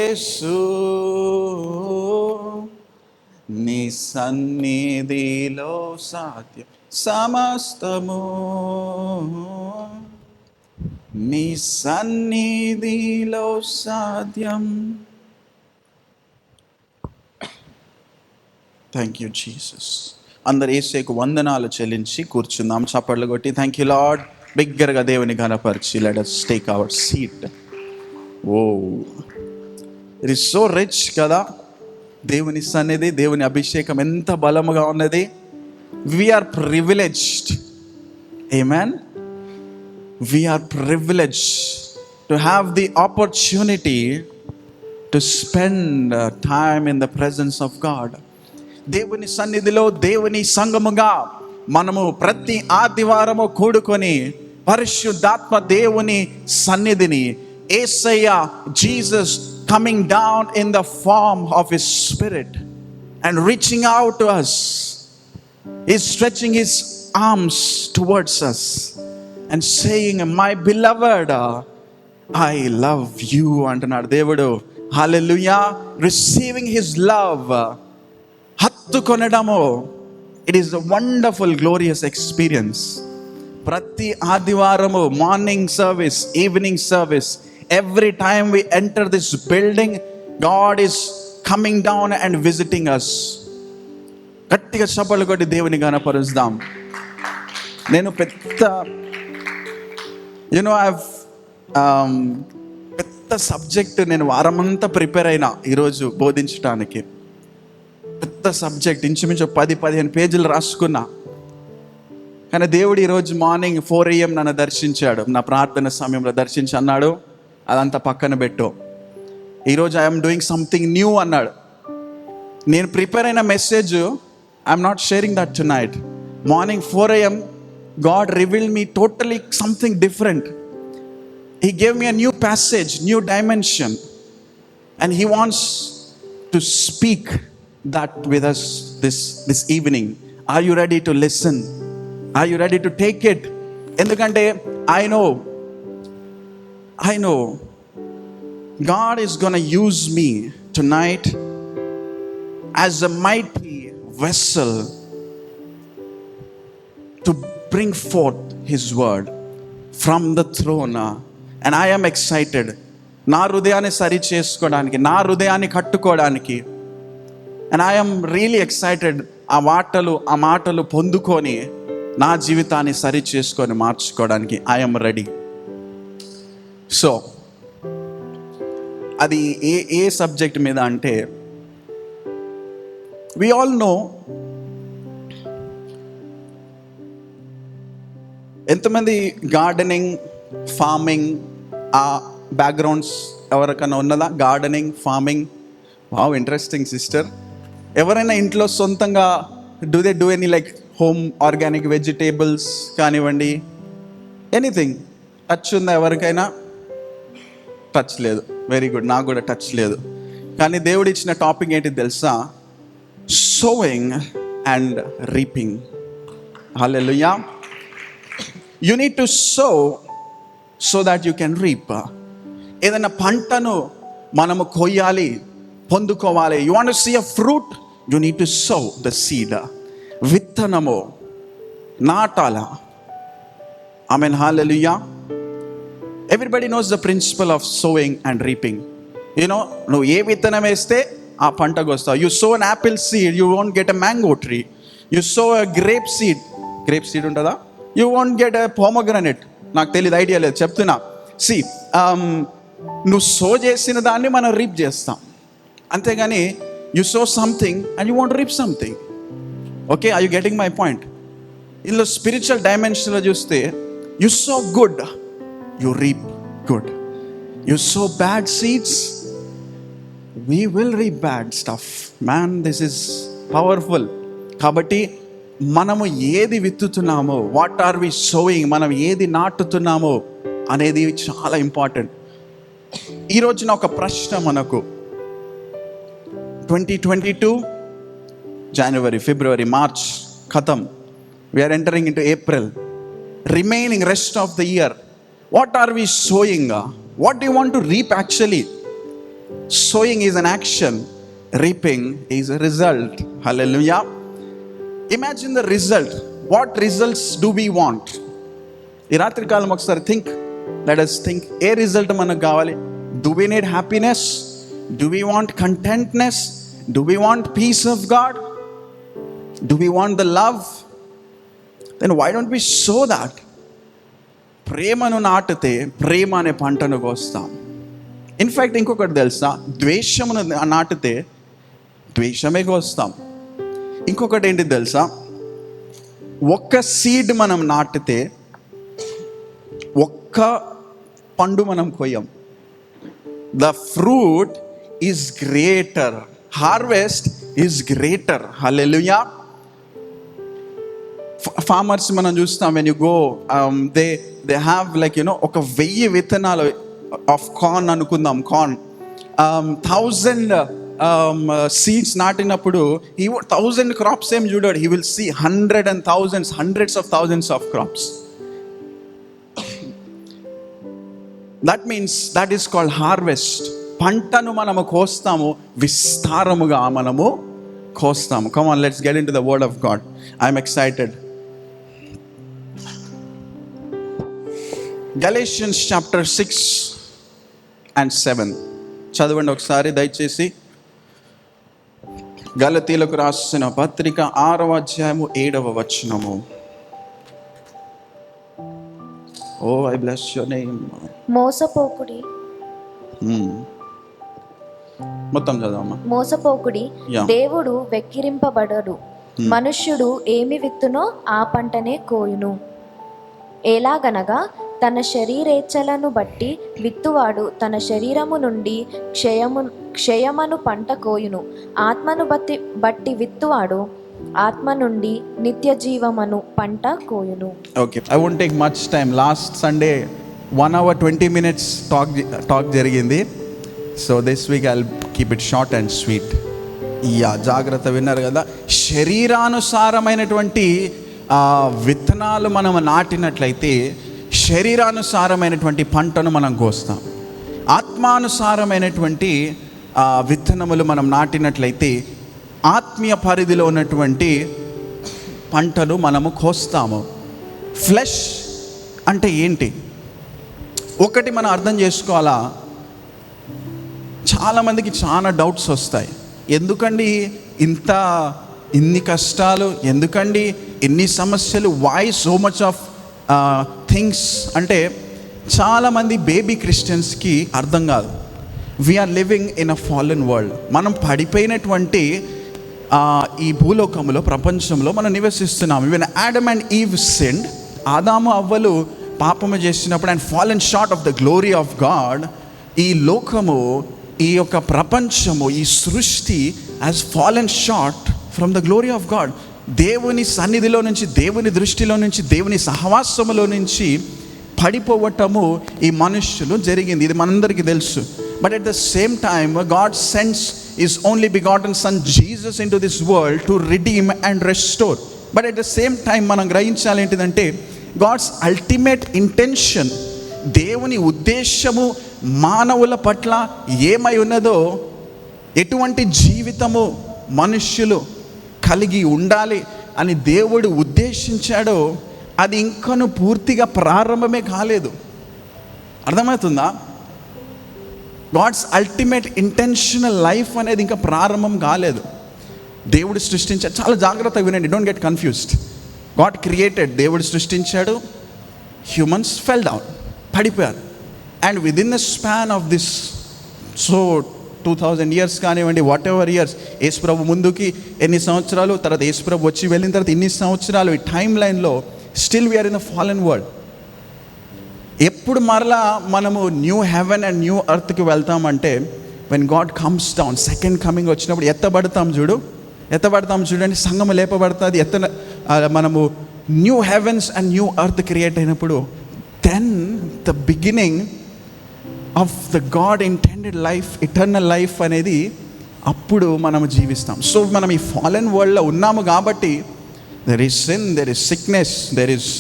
యేసు నీ సన్నిధిలో సాధ్యం సమస్తము, నీ సన్నిధిలో సాధ్యం. Thank you Jesus. అందరు యేసుకు వందనాలు చెల్లించి కూర్చుందాం, చప్పట్లు కొట్టి. Thank you Lord. బిగ్గరగా దేవుని ఘనపరిచి let us take our seat. Oh, it is so rich కదా. దేవుని సన్నిధి, దేవుని అభిషేకం ఎంత బలముగా ఉన్నది. వీఆర్ ప్రివిలేజ్డ్, ఆమేన్. We are privileged to have the opportunity to spend time in the presence of God. దేవుని సన్నిధిలో, దేవుని సంఘముగా మనము ప్రతి ఆదివారము కూడుకొని పరిశుద్ధాత్మ దేవుని సన్నిధిని, యేసయ్య Jesus coming down in the form of his spirit and reaching out to us. He's stretching his arms towards us and saying, my beloved, I love you అంటున్నాడు దేవుడు. హల్లెలూయా. రిసీవింగ్ హిస్ లవ్, హత్తుకొనడము, it is a wonderful glorious experience. ప్రతి ఆదివారము morning service, evening service, every time we enter this building, God is coming down and visiting us. గట్టిగా చప్పట్లు కొట్టి దేవుని గణపరుస్తాం. నేను పెద్ద పెద్ద సబ్జెక్ట్ నేను వారమంతా ప్రిపేర్ అయినా ఈరోజు బోధించడానికి. పెద్ద సబ్జెక్ట్, ఇంచుమించు 10-15 పేజీలు రాసుకున్నా. కానీ దేవుడు ఈరోజు మార్నింగ్ 4 AM నన్ను దర్శించాడు. నా ప్రార్థన సమయంలో దర్శించి అన్నాడు, అదంతా పక్కన పెట్టు, ఈరోజు ఐఎమ్ డూయింగ్ సంథింగ్ న్యూ అన్నాడు. నేను ప్రిపేర్ అయిన message I'm not sharing that tonight. Morning 4 AM God revealed me totally something different. He gave me a new passage, new dimension, and he wants to speak that with us this evening. Are you ready to listen? Are you ready to take it? ఎందుకంటే I know God is going to use me tonight as a mighty vessel to bring forth his word from the throne, and I am excited. నా హృదయాన్ని సరి చేసుకోవడానికి, నా హృదయాన్ని కట్టుకోవడానికి, and I am really excited. ఆ మాటలు పొందుకొని నా జీవితాన్ని సరి చేసుకొని మార్చుకోవడానికి I am ready. సో అది ఏ సబ్జెక్ట్ మీద అంటే, వి ఆల్ నో, ఎంతమంది గార్డెనింగ్, ఫార్మింగ్ ఆ బ్యాక్గ్రౌండ్స్ ఎవరికైనా ఉన్నదా? Gardening, farming. Wow, interesting sister. ఎవరైనా ఇంట్లో సొంతంగా do any like home organic vegetables కానివ్వండి, ఎనీథింగ్ టచ్ ఉందా ఎవరికైనా? టచ్ లేదు. వెరీ గుడ్, నాకు కూడా టచ్ లేదు. కానీ దేవుడు ఇచ్చిన టాపిక్ ఏంటి తెలుసా? Sowing and reaping. Hallelujah. You need to sow so that you can reap. ఏదైనా పంటను మనము కొయ్యాలి, పొందుకోవాలి. You want to see a fruit, you need to sow the seed. విత్తనము నాటాల. ఆమేన్. హల్లెలూయా. Everybody knows the principle of sowing and reaping. నువ్వు ఏ విత్తనం వేస్తే ఆ పంటకు వస్తావు. You sow an apple seed, you won't get a mango tree. You sow a grape seed ఉంటుందా? You won't get a pomegranate. నాకు తెలియదు, ఐడియా లేదు, చెప్తున్నా. See, నువ్వు సో చేసిన దాన్ని మనం రీప్ చేస్తాం, అంతేగాని you sow something and you want to reap something. Okay, are you getting my point? ఇందులో స్పిరిచువల్ డైమెన్షన్లో చూస్తే, you sow good, you reap good. You sow bad seeds, we will reap bad stuff. Man, this is powerful. కాబట్టి మనము ఏది విత్తుతున్నామో, what are we sowing, మనం ఏది నాటుతున్నామో అనేది చాలా important. ఈరోజున ఒక ప్రశ్న మనకు, 2022 January, February, March ఖతం. We are entering into April. Remaining rest of the year. What are we sowing? What do you want to reap actually? Sowing is an action, reaping is a result. Hallelujah. Imagine the result. What results do we want? ఈ రాత్రి కాలం ఒకసారి let us think. ఏ result మనకు కావాలి? Do we need happiness? Do we want contentness? Do we want peace of God? Do we want the love? Then why don't we sow that? ప్రేమను నాటితే ప్రేమ అనే పంటను కోస్తాం. In fact ఇంకొకటి తెలుసా, ద్వేషమును నాటితే ద్వేషమే కోస్తాం. ఇంకొకటి ఏంటి తెలుసా, ఒక్క సీడ్ మనం నాటితే ఒక్క పండు మనం కొయ్యం. The fruit is greater, harvest is greater. హల్లెలూయా. ఫార్మర్స్ మనం చూస్తాం, when you go they have like ఒక 1000 విత్తనాలు ఆఫ్ కార్న్ అనుకుందాం, కార్న్ 1000 సీడ్స్ నాటినప్పుడు 1000 క్రాప్స్ ఏం చూడాడు, he will see hundreds of thousands of crops. That means that is called harvest. పంటను మనము కోస్తాము, విస్తారముగా మనము కోస్తాము. Come on, let's get into the word of God. I'm excited. Galatians chapter 6 and 7 చదవండి ఒకసారి దయచేసి. గలతీలకు రాసిన పత్రిక 6వ అధ్యాయము 7వ వచనము. ఓ ఐ బ్లెస్ యువర్ నేమ్. మోసపోకుడి, మొత్తం చదవమ్మా. మోసపోకుడి, దేవుడు వెక్కిరింపబడడు. మనుష్యుడు ఏమి విత్తునో ఆ పంటనే కోయును. ఎలాగనగా తన శరీరేచ్ఛలను బట్టి విత్తువాడు తన శరీరము నుండి క్షయమను పంట కోయును. ఆత్మను బట్టి విత్తువాడు ఆత్మ నుండి నిత్య జీవమను పంట కోయును. Okay, I won't take much time. Last Sunday 1 hour 20 minutes talk జరిగింది. So this week I keep it short and sweet. జాగ్రత్త, విన్నారు కదా. శరీరానుసారమైనటువంటి విత్తనాలు మనం నాటినట్లయితే శరీరానుసారమైనటువంటి పంటను మనం కోస్తాం. ఆత్మానుసారమైనటువంటి విత్తనములు మనం నాటినట్లయితే ఆత్మీయ పరిధిలో ఉన్నటువంటి పంటను మనము కోస్తాము. ఫ్లెష్ అంటే ఏంటి? ఒకటి మనం అర్థం చేసుకోవాలా. చాలామందికి చాలా డౌట్స్ వస్తాయి. ఎందుకండి ఇన్ని కష్టాలు, ఎందుకండి ఇన్ని సమస్యలు, why so much of things అంటే చాలామంది బేబీ క్రిస్టియన్స్కి అర్థం కాదు. We are living in a fallen world. మనం పడిపోయినటువంటి ఈ భూలోకంలో, ప్రపంచంలో మనం నివసిస్తున్నాం. Even Adam and Eve sinned, ఆదాము అవ్వలు పాపము చేసినప్పుడు and fallen short of the glory of God. ఈ లోకము, ఈ యొక్క ప్రపంచము, ఈ సృష్టి has fallen short from the glory of God. దేవుని సన్నిధిలో నుంచి, దేవుని దృష్టిలో నుంచి, దేవుని సహవాసములో నుంచి పడిపోవటము ఈ మనుష్యులు జరిగింది. ఇది మనందరికీ తెలుసు. But at the same time God sends his only begotten son Jesus in to this world to redeem and restore. But at the same time మనం గ్రహించాలి ఏంటిదంటే, గాడ్స్ అల్టిమేట్ ఇంటెన్షన్, దేవుని ఉద్దేశము మానవుల పట్ల ఏమై ఉన్నదో, ఎటువంటి జీవితము మనుష్యులు కలిగి ఉండాలి అని దేవుడు ఉద్దేశించాడో అది ఇంకను పూర్తిగా ప్రారంభమే కాలేదు. అర్థమవుతుందా? గాడ్స్ అల్టిమేట్ ఇంటెన్షనల్ లైఫ్ అనేది ఇంకా ప్రారంభం కాలేదు. దేవుడు సృష్టించాడు. చాలా జాగ్రత్తగా వినండి, don't get confused. God created, దేవుడు సృష్టించాడు. హ్యూమన్స్ ఫెల్ డౌన్, పడిపోయారు. And within the span of this 2000 years కానివ్వండి, వాట్ ఎవర్ ఇయర్స్, యేసుప్రభు ముందుకి ఎన్ని సంవత్సరాలు, తర్వాత యేసుప్రభు వచ్చి వెళ్ళిన తర్వాత ఇన్ని సంవత్సరాలు, ఈ టైం లైన్లో still we are in the fallen world. ఎప్పుడు మరలా మనము న్యూ హెవెన్ అండ్ న్యూ ఎర్త్కి వెళ్తామంటే, when God comes down, second coming వచ్చినప్పుడు ఎత్తబడతాం చూడండి, సంఘము లేపబడుతుంది. మనము new heavens and new earth create అయినప్పుడు, then the beginning of the God intended life, eternal life అనేది అప్పుడు మనం జీవిస్తాం. సో మనం ఈ ఫాలెన్ వరల్డ్లో ఉన్నాము కాబట్టి there is sin, there is sickness, there is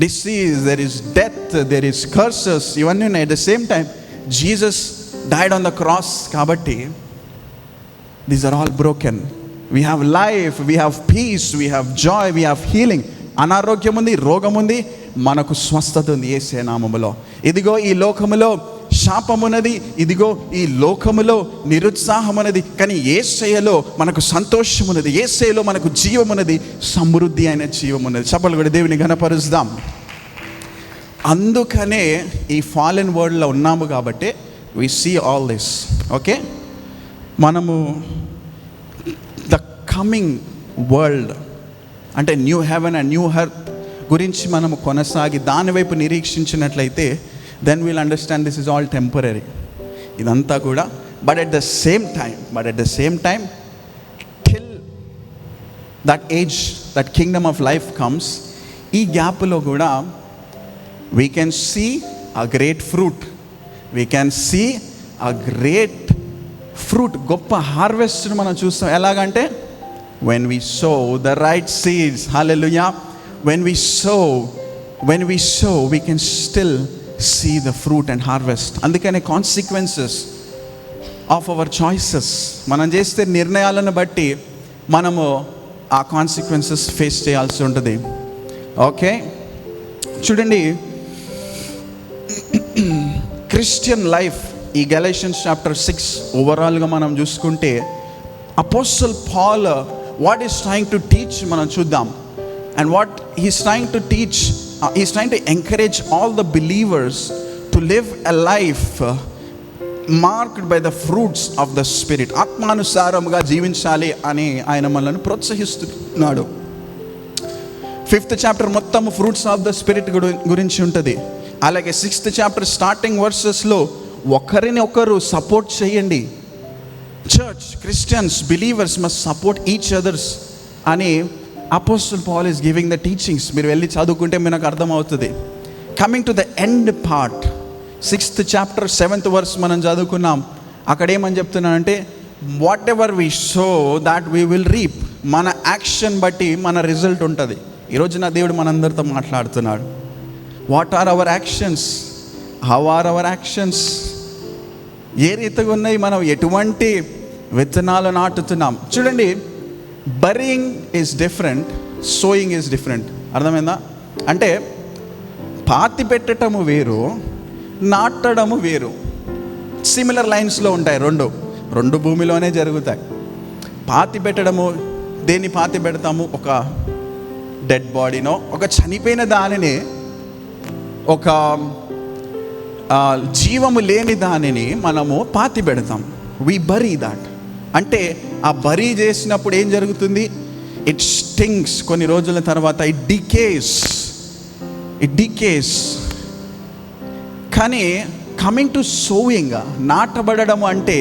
disease, there is death, there is curses, ఇవన్నీ ఉన్నాయి. At the same time Jesus died on the cross కాబట్టి these are all broken. We have life, we have peace, we have joy, we have healing. అనారోగ్యం ఉంది, రోగం ఉంది, మనకు స్వస్థత ఉంది యేసయ్య నామములో. ఇదిగో ఈ లోకములో శాపమున్నది, ఇదిగో ఈ లోకములో నిరుత్సాహమున్నది, కానీ యేసయ్యలో మనకు సంతోషమున్నది, యేసయ్యలో మనకు జీవమున్నది, సమృద్ధి అయిన జీవమున్నది. చప్పట్లు కూడా దేవుని ఘనపరుస్తాం. అందుకనే ఈ ఫాలెన్ వరల్డ్లో ఉన్నాము కాబట్టి we see all this. Okay, మనము ద కమింగ్ వరల్డ్ అంటే new heaven and new earth గురించి మనము కొనసాగి దాని వైపు నిరీక్షించినట్లయితే then will understand this is all temporary. ఇదంతా కూడా but at the same time till that age that kingdom of life comes, ఈ గ్యాప్లో కూడా we can see a great fruit. We can see a great fruit. గొప్ప harvest మనం చూస్తాం. ఎలాగంటే when we sow the right seeds, hallelujah, when we sow we can still see the fruit and harvest. అందుకనే consequences of our choices, మనం చేసే నిర్ణయాలను బట్టి మనము ఆ కాన్సిక్వెన్సెస్ ఫేస్ చేయాల్సి ఉంటుంది. ఓకే, చూడండి, క్రిస్టియన్ లైఫ్ ఈ గెలషియన్స్ చాప్టర్ 6 ఓవరాల్గా మనం చూసుకుంటే apostle Paul what is trying to teach మనం చూద్దాం. And what he's trying to teach, he's trying to encourage all the believers to live a life marked by the fruits of the spirit. ఆత్మానుసారముగా జీవించాలి అని ఆయన మనల్ని ప్రోత్సహిస్తున్నాడు. 5th chapter మొత్తం fruits of the spirit గురించి ఉంటుంది. అలాగే 6th చాప్టర్ స్టార్టింగ్ వర్సెస్లో ఒకరిని ఒకరు సపోర్ట్ చేయండి. Church, Christians, believers must support each others అని apostle Paul is giving the teachings. మీరు వెళ్ళి చదువుకుంటే మీకు అర్థమవుతుంది. Coming to the end part, 6th chapter 7th verse మనం చదువుకున్నాం. అక్కడ ఏమని చెప్తున్నానంటే whatever we sow that we will reap. మన యాక్షన్ బట్టి మన రిజల్ట్ ఉంటుంది. ఈరోజు నా దేవుడు మనందరితో మాట్లాడుతున్నాడు. What are our actions, how are our actions, ఏ రీతిగా ఉన్నాయి, మనం ఎటువంటి విత్తనాలు నాటుతున్నాం. చూడండి, burying is different, sowing is different. అర్థమైందా? అంటే పాతి పెట్టడము వేరు, నాటడము వేరు. సిమిలర్ లైన్స్లో ఉంటాయి, రెండు భూమిలోనే జరుగుతాయి. పాతి పెట్టడము, దేన్ని పాతి పెడతాము? ఒక డెడ్ బాడీనో, ఒక చనిపోయిన దానిని, ఒక జీవము లేని దానిని మనము పాతి పెడతాం. We bury that. అంటే ఆ బరీ చేసినప్పుడు ఏం జరుగుతుంది? It stinks. కొన్ని రోజుల తర్వాత ఇట్ డికేస్. కానీ కమింగ్ టు సోయింగ్, నాటబడము అంటే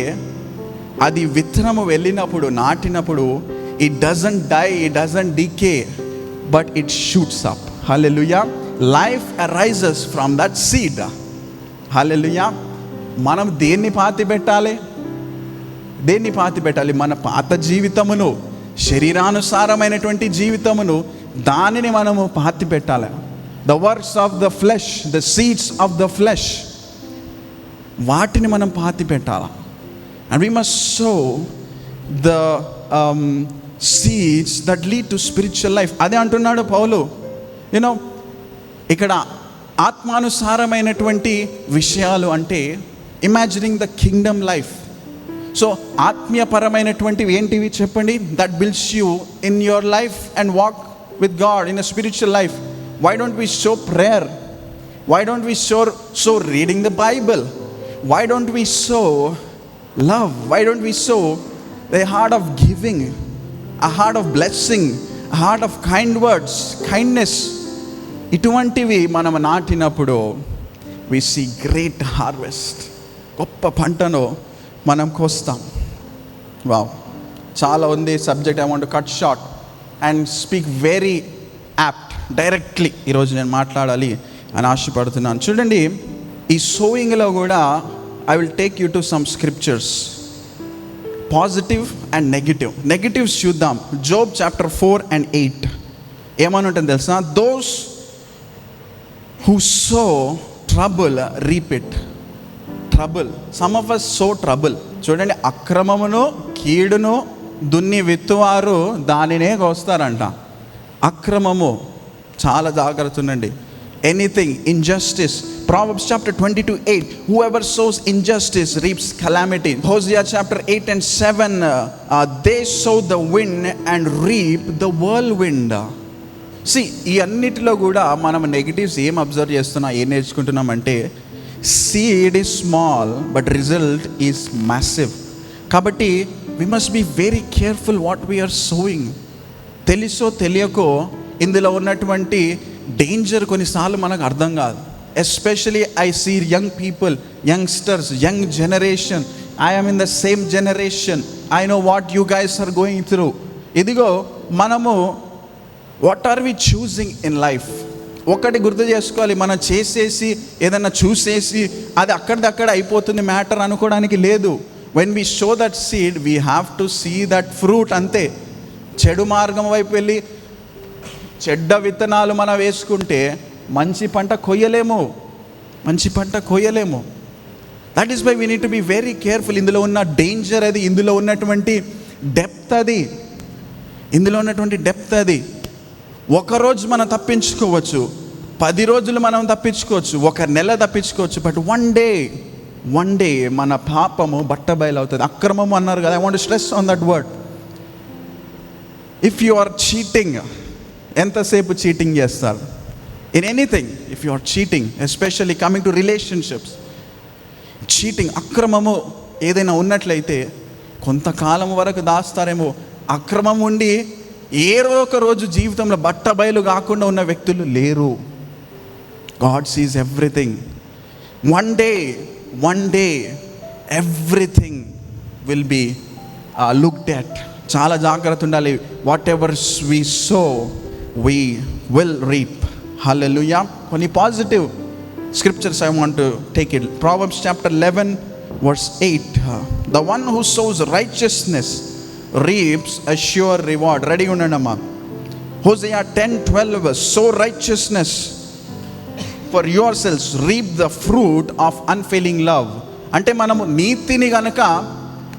అది విత్తనము వెళ్ళినప్పుడు, నాటినప్పుడు it doesn't die, it doesn't decay, but it shoots up. Hallelujah. Life arises from that seed. Hallelujah. మనం దేన్ని పాతి పెట్టాలి? మన పాత జీవితమును, శరీరానుసారమైనటువంటి జీవితమును, దానిని మనము పాతి పెట్టాలి. The works of the flesh, the seeds of the flesh, వాటిని మనం పాతి పెట్టాలి. And we must sow the seeds that lead to spiritual life. అదే అంటున్నాడు పౌలు. యూనో, ఇక్కడ ఆత్మానుసారమైనటువంటి విషయాలు అంటే imagining the kingdom life. So ఆత్మీయపరమైనటువంటివి ఏంటివి చెప్పండి? That builds you in your life and walk with God in a spiritual life. Why don't we sow prayer? Why don't we sow reading the Bible? Why don't we show love? Why don't we show the heart of giving, a heart of blessing, a heart of kind words, kindness? ఇటువంటివి మనం నాటినప్పుడు we see great harvest. గొప్ప పంటను మనం కోస్తాం. Wow, చాలా ఉంది subject. I want to cut short and speak very apt directly. ఈరోజు నేను మాట్లాడాలి అని ఆశపడుతున్నాను. చూడండి, ఈ సోయింగ్లో కూడా I will take you to some scriptures, positive and negatives చూద్దాం. జోబ్ చాప్టర్ 4 and 8 ఏమని ఉంటుంది తెలుసా? Those who sow trouble reap it. Trouble, some of us sow trouble. చూడండి, అక్రమమును కీడును దున్ని విత్తువారు దానినే కోస్తారంట. అక్రమము, చాలా జాగ్రత్త ఉండండి. Anything injustice, Proverbs chapter 22:8, whoever sows injustice reaps calamity. Hosea chapter 8 and 7, they sow the wind and reap the whirlwind. See, ఈ అన్నిటిలో కూడా మనం నెగిటివ్స్ ఏం అబ్జర్వ్ చేస్తున్నాం, ఏం నేర్చుకుంటున్నామంటే seed is small but result is massive. కాబట్టి we must be very careful what we are sowing. తెలుసో తెలియకో ఇందులో ఉన్నటువంటి డేంజర్ కొన్నిసార్లు మనకు అర్థం కాదు. Especially I see young people, youngsters, young generation. I am in the same generation. I know what you guys are going through. ఇదిగో మనము what are we choosing in life? ఒకటి గుర్తు చేసుకోవాలి, మనం చేసేసి ఏదైనా చూసేసి అది అక్కడిదక్కడ అయిపోతుంది మ్యాటర్ అనుకోవడానికి లేదు. When we sow that seed we have to see that fruit. అంతే. చెడు మార్గం వైపు వెళ్ళి చెడ్డ విత్తనాలు మనం వేసుకుంటే మంచి పంట కొయ్యలేము, మంచి పంట కొయ్యలేము. That is why we need to be very careful. ఇందులో ఉన్న డేంజర్ అది, ఇందులో ఉన్నటువంటి డెప్త్ అది, ఇందులో ఉన్నటువంటి డెప్త్ అది. ఒకరోజు మనం తప్పించుకోవచ్చు, 10 రోజులు మనం తప్పించుకోవచ్చు, 1 నెల తప్పించుకోవచ్చు, బట్ వన్ డే మన పాపము బట్టబయలు అవుతుంది. అక్రమము అన్నారు కదా, I want to stress on that word. If you are cheating, ఎంతసేపు చీటింగ్ చేస్తారు? In anything if you are cheating, especially coming to relationships, cheating, అక్రమము ఏదైనా ఉన్నట్లయితే కొంతకాలం వరకు దాస్తారేమో. అక్రమం ఉండి ఏదో ఒక రోజు జీవితంలో బట్టబయలు కాకుండా ఉన్న వ్యక్తులు లేరు. God sees everything. One day everything will be looked at. చాలా జాగ్రత్త ఉండాలి. Whatever we sow we will reap. Hallelujah. కొన్ని positive scriptures I want to take it. Proverbs chapter 11 verse 8, the one who sows righteousness reaps a sure reward. Ready ఉండండి అమ్మా. Hosea 10:12, sow righteousness for yourselves, reap the fruit of unfailing love. అంటే మనము నీతిని గనక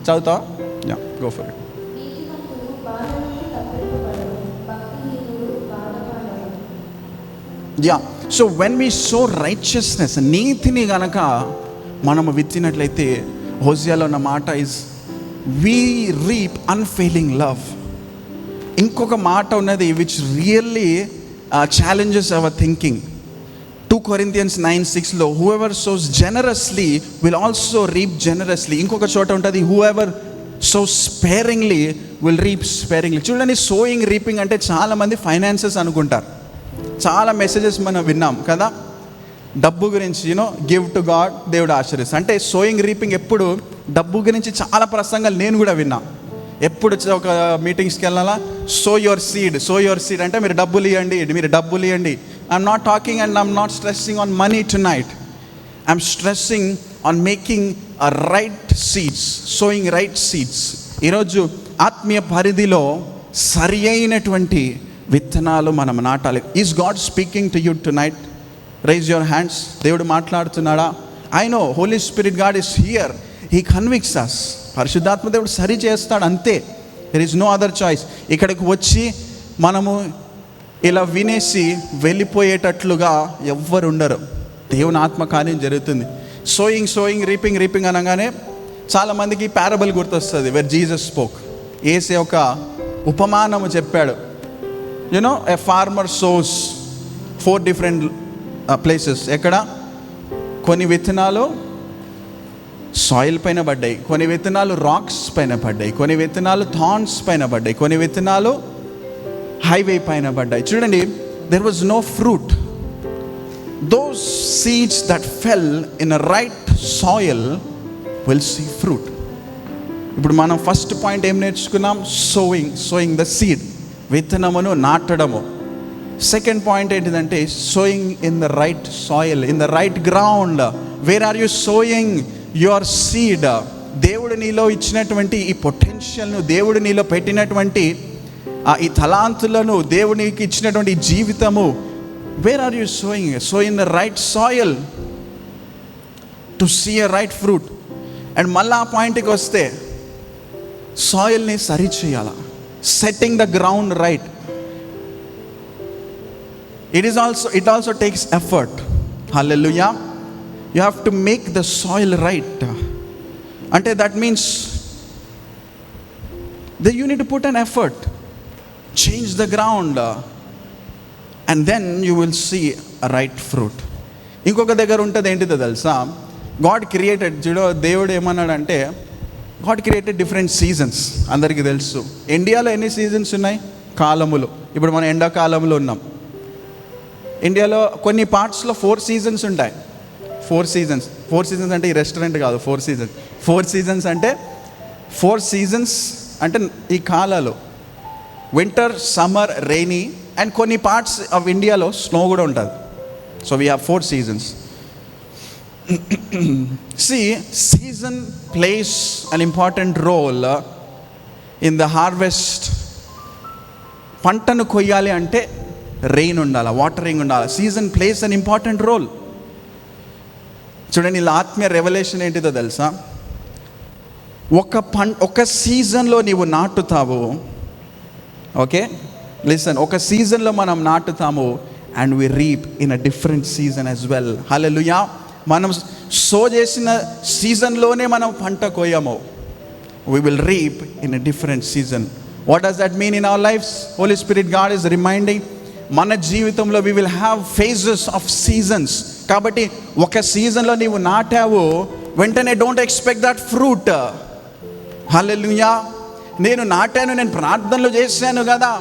చదువుతా, go for it. So when we sow righteousness, నీతిని గనక మనము విత్తినట్లయితే, హోసియాలో ఉన్న మాట is we reap unfailing love. ఇంకొక మాట ఉన్నది which really challenges our thinking. 2 Corinthians 9:6లో whoever sows generously will also reap generously. ఇంకొక చోట ఉంటుంది whoever sow sparingly will reap sparingly. చూడండి, సోయింగ్ రీపింగ్ అంటే చాలామంది ఫైనాన్సెస్ అనుకుంటారు. చాలా మెసేజెస్ మనం విన్నాం కదా డబ్బు గురించి, గివ్ టు గాడ్, దేవుడు ఆశీర్వదిస్తాడు. అంటే సోయింగ్ రీపింగ్ ఎప్పుడు డబ్బు గురించి చాలా ప్రసంగాలు నేను కూడా విన్నా. ఎప్పుడు ఒక మీటింగ్స్కి వెళ్ళాలా, సో యువర్ సీడ్ అంటే మీరు డబ్బులు ఇవ్వండి. I'm not talking and I'm not stressing on money tonight. I'm stressing on making a right seeds, sowing right seeds. ఈరోజు ఆత్మీయ పరిధిలో సరి అయినటువంటి విత్తనాలు మనం నాటాలి. Is God speaking to you tonight? Raise your hands. దేవుడు మాట్లాడుతున్నాడా? I know Holy Spirit God is here. He convicts us. పరిశుద్ధాత్మ దేవుడు సరి చేస్తాడు, అంతే. There is no other choice. ఇక్కడికి వచ్చి మనము ఇలా వినేసి వెళ్ళిపోయేటట్లుగా ఎవ్వరు ఉండరు. దేవుని ఆత్మ కార్యం జరుగుతుంది. సోయింగ్ రీపింగ్ అనగానే చాలామందికి పారబుల్ గుర్తొస్తుంది. Where Jesus spoke. యేసే ఒక ఉపమానము చెప్పాడు. a farmer sows 4 different places. ఎక్కడ? కొన్ని విత్తనాలు సాయిల్ పైన పడ్డాయి, కొన్ని విత్తనాలు రాక్స్ పైన పడ్డాయి, కొన్ని విత్తనాలు థార్న్స్ పైన పడ్డాయి, కొన్ని విత్తనాలు హైవే పైన పడ్డాయి. చూడండి, there was no fruit. Those seeds that fell in a right soil will see fruit. ఇప్పుడు మనం ఫస్ట్ పాయింట్ ఏం నేర్చుకున్నాం? సోయింగ్ ద సీడ్, విత్తనమును నాటడము. సెకండ్ పాయింట్ ఏంటిదంటే sowing in the right soil, in the right ground. Where are you sowing your seed? దేవుడు నీలో ఇచ్చినటువంటి ఈ పొటెన్షియల్ను, దేవుడు నీలో పెట్టినటువంటి ఈ తలాంతులను, దేవునికి ఇచ్చినటువంటి జీవితము, where are you sowing? So in the right soil. To see a right fruit. And మళ్ళీ ఆ పాయింట్కి వస్తే సాయిల్ని సరి చేయాలా, setting the ground right. It also takes effort. Hallelujah. You have to make the soil right. Ante that means that you need to put an effort, change the ground, and then you will see a right fruit. ఇంకొక దగ్గర ఉంటుంది, ఏంటిదో తెలుసా? God created, చూడో దేవుడు ఏమన్నాడంటే, God created different seasons. అందరికీ తెలుసు ఇండియాలో ఎన్ని సీజన్స్ ఉన్నాయి, కాలములు. ఇప్పుడు మనం ఎండాకాలంలో ఉన్నాం. ఇండియాలో కొన్ని పార్ట్స్లో 4 సీజన్స్ ఉంటాయి. 4 సీజన్స్ అంటే ఈ రెస్టారెంట్ కాదు, 4 సీజన్స్ అంటే 4 సీజన్స్ అంటే ఈ కాలాలు వింటర్, సమ్మర్, రెయినీ. అండ్ కొన్ని పార్ట్స్ ఆఫ్ ఇండియాలో స్నో కూడా ఉంటుంది. So we have 4 seasons. See, season plays an important role in the harvest. పంటను కొయ్యాలి అంటే రెయిన్ ఉండాలి, వాటరింగ్ ఉండాలి. Season place an important role. చూడండి, ఇలా ఆత్మీయ రెవల్యూషన్ ఏంటిదో తెలుసా? ఒక సీజన్లో నీవు నాటుతావు. ఓకే, లిసన్, ఒక సీజన్లో మనం నాటుతాము and we reap in a different season as well. Hallelujah. మనం సో చేసిన సీజన్లోనే మనం పంట కోయము. We will reap in a different season. What does that mean in our lives? Holy Spirit, God is reminding, మన జీవితంలో we will have phases of seasons. కాబట్టి ఒక సీజన్లో నీవు నాటావు, వెంటనే డోంట్ ఎక్స్పెక్ట్ దట్ ఫ్రూట్. హల్లెలూయా. నేను నాటాను, నేను ప్రార్థనలు చేశాను కదా,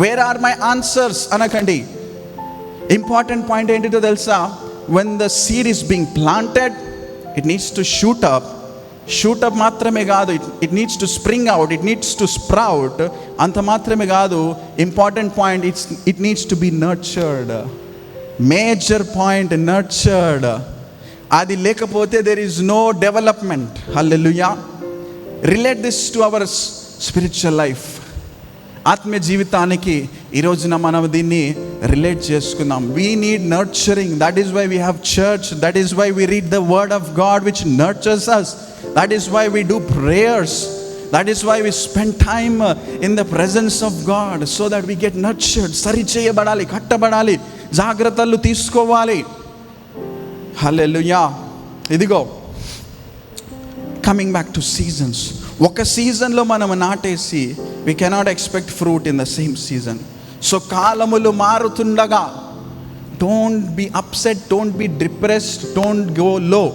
వేర్ ఆర్ మై ఆన్సర్స్ అనకండి. ఇంపార్టెంట్ పాయింట్ ఏంటిదో తెలుసా? when the seed is being planted, it needs to shoot up మాత్రమే కాదు, it needs to spring out, it needs to sprout. అంత మాత్రమే కాదు, important point, it needs to be nurtured. Major point, nurtured. అది లేకపోతే there is no development. Hallelujah. Relate this to our spiritual life. ఆత్మీయ జీవితానికి ఈ రోజున మనం దీన్ని రిలేట్ చేసుకుందాం. We need nurturing. That is why we have church. That is why we read the word of God which nurtures us. That is why we do prayers. That is why we spend time in the presence of God so that we get nurtured. సరి చేయబడాలి, కట్టబడాలి, జాగ్రత్తలు తీసుకోవాలి. హల్లెలూయా. ఇదిగో, coming back to seasons. ఒక సీజన్లో మనం నాటేసి we cannot expect fruit in the same season. So కాలములు మారుతుండగా don't be upset, don't be depressed, don't go low.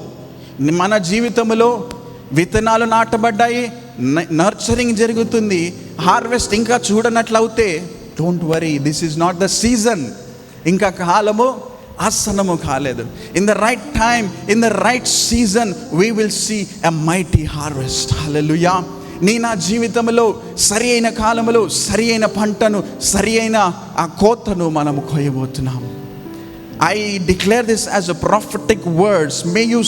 మన జీవితంలో విత్తనాలు నాటబడ్డాయి, నర్చరింగ్ జరుగుతుంది, హార్వెస్ట్ ఇంకా చూడనట్లయితే don't worry, this is not the season. ఇంకా కాలము ఆసన్నము కాలేదు. In the right time, in the right season, we will see a mighty harvest. Hallelujah. నీ నా జీవితంలో సరి అయిన కాలంలో సరి అయిన పంటను, సరి అయిన ఆ కోతను మనము కోయబోతున్నాం. I declare this as a prophetic words. May you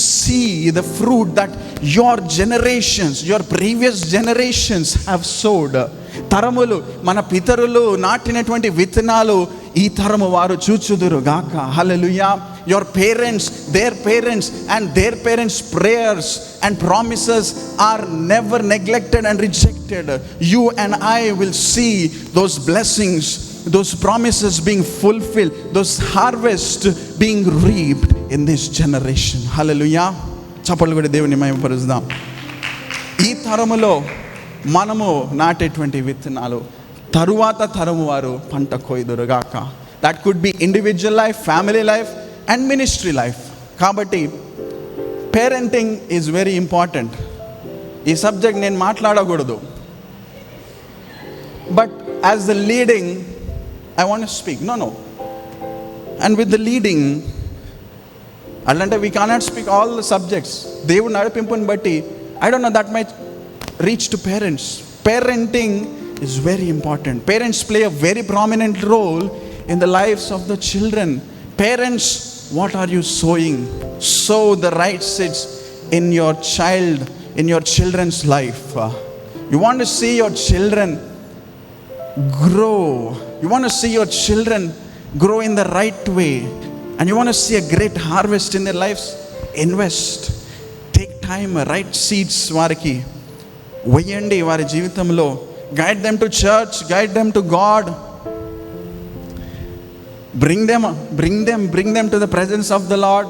see the fruit that your generations, your previous generations have sowed. తరములు, మన పితరులు నాటినటువంటి విత్తనాలు ఈ తరము వారు చూచుదురు గాక. హల్లెలూయా. Your parents, their parents and their parents' prayers and promises are never neglected and rejected. You and I will see those blessings, those promises being fulfilled, those harvest being reaped in this generation. Hallelujah. చప్పట్లు కొట్టి దేవుని మహిమపరుద్దాం. ఈ తరములో మనము నాటేటువంటి విత్తనాలు తరువాత తరము వారు పంట కోయుదురుగాక. That could be individual life, family life and ministry life. కాబట్టి పేరెంటింగ్ ఈజ్ వెరీ ఇంపార్టెంట్. ఈ సబ్జెక్ట్ నేను మాట్లాడకూడదు, but as the leading I want to speak. No and with the leading అట్లంటే we cannot speak all the subjects. దేవుడు నడిపింపుని బట్టి I don't know that my reach to parents. Parenting is very important. Parents play a very prominent role in the lives of the children. Parents, what are you sowing? Sow the right seeds in your children's life. You want to see your children grow. You want to see your children grow in the right way. and you want to see a great harvest in their lives, invest, take time, right seeds వారికి వేయండి వారి జీవితంలో. Guide them to church, guide them to God, bring them to the presence of the Lord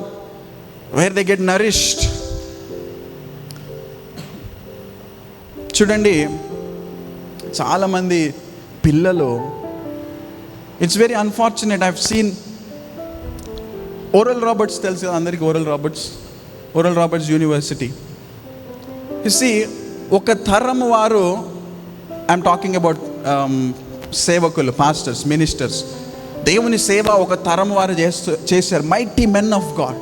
where they get nourished. చూడండి, చాలామంది పిల్లలు, it's very unfortunate. I have seen Oral Roberts, తెలుసు కదా అందరికీ Oral Roberts University. You see, ఒక తరం వారు, I'm talking about సేవకులు, పాస్టర్స్, మినిస్టర్స్, దేవుని సేవ ఒక తరం వారు చేశారు, మైటీ మెన్ ఆఫ్ గాడ్.